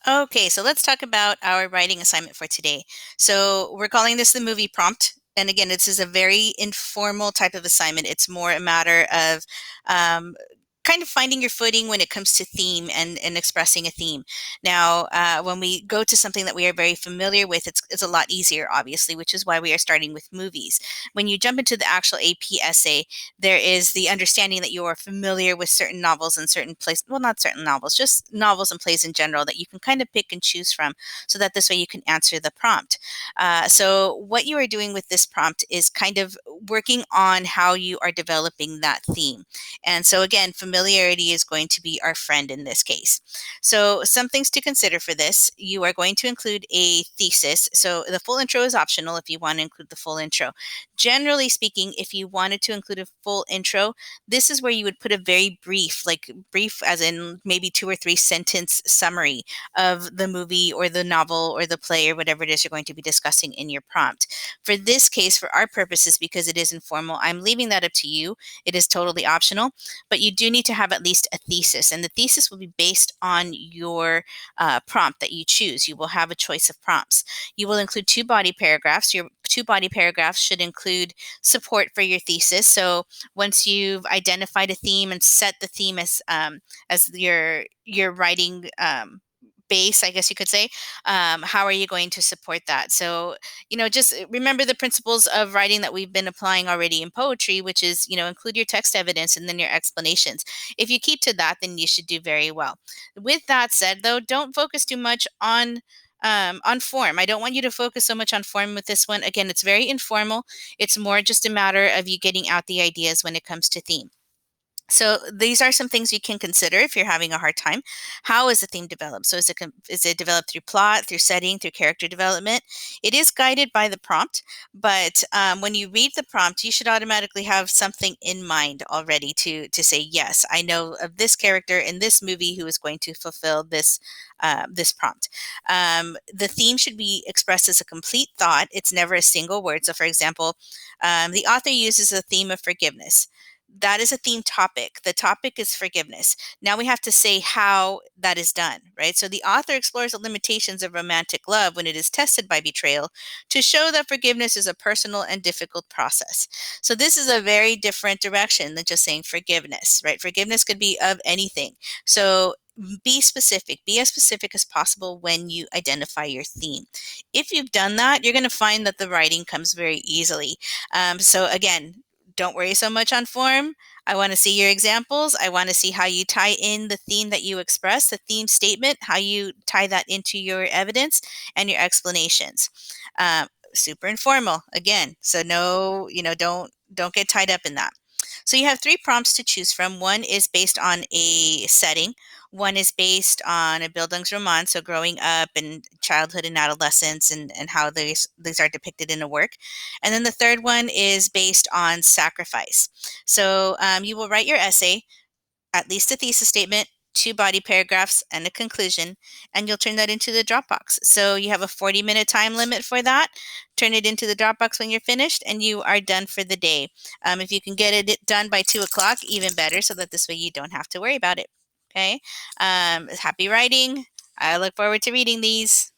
Okay, so let's talk about our writing assignment for today. So we're calling this the movie prompt. And again, this is a very informal type of assignment. It's more a matter of um, kind of finding your footing when it comes to theme and expressing a theme. Now, when we go to something that we are very familiar with, it's a lot easier, obviously, which is why we are starting with movies. When you jump into the actual AP essay, there is the understanding that you are familiar with certain novels and certain plays, well, not certain novels, just novels and plays in general that you can kind of pick and choose from so that this way you can answer the prompt. So what you are doing with this prompt is kind of working on how you are developing that theme. And so again, familiarity is going to be our friend in this case. So some things to consider for this: you are going to include a thesis. So the full intro is optional if you want to include the full intro. Generally speaking, if you wanted to include a full intro, this is where you would put a very brief, like brief as in maybe 2 or 3 sentence summary of the movie or the novel or the play or whatever it is you're going to be discussing in your prompt. For this case, for our purposes, because it is informal, I'm leaving that up to you. It is totally optional, but you do need to have at least a thesis, and the thesis will be based on your prompt that you choose. You will have a choice of prompts. You will include 2 body paragraphs. Your 2 body paragraphs should include support for your thesis. So once you've identified a theme and set the theme as your writing base, I guess you could say, how are you going to support that? So, just remember the principles of writing that we've been applying already in poetry, which is, include your text evidence and then your explanations. If you keep to that, then you should do very well. With that said, though, don't focus too much on form. I don't want you to focus so much on form with this one. Again, it's very informal. It's more just a matter of you getting out the ideas when it comes to theme. So these are some things you can consider if you're having a hard time. How is the theme developed? So is it developed through plot, through setting, through character development? It is guided by the prompt, but when you read the prompt, you should automatically have something in mind already to say, yes, I know of this character in this movie who is going to fulfill this prompt. The theme should be expressed as a complete thought. It's never a single word. So, for example, the author uses a theme of forgiveness. That is a theme topic. The topic is forgiveness. Now we have to say how that is done, right? So the author explores the limitations of romantic love when it is tested by betrayal to show that forgiveness is a personal and difficult process. So this is a very different direction than just saying forgiveness, right? Forgiveness could be of anything. So be specific, be as specific as possible when you identify your theme. If you've done that, you're going to find that the writing comes very easily. So again, don't worry so much on form. I want to see your examples. I want to see how you tie in the theme that you express, the theme statement, how you tie that into your evidence and your explanations. Super informal again. So no, don't get tied up in that. So you have 3 prompts to choose from. One is based on a setting. One is based on a Bildungsroman, so growing up and childhood and adolescence and how these are depicted in a work. And then the third one is based on sacrifice. So you will write your essay, at least a thesis statement, 2 body paragraphs, and a conclusion, and you'll turn that into the Dropbox. So you have a 40-minute time limit for that. Turn it into the Dropbox when you're finished, and you are done for the day. If you can get it done by 2 o'clock, even better, so that this way you don't have to worry about it. Okay? Happy writing. I look forward to reading these.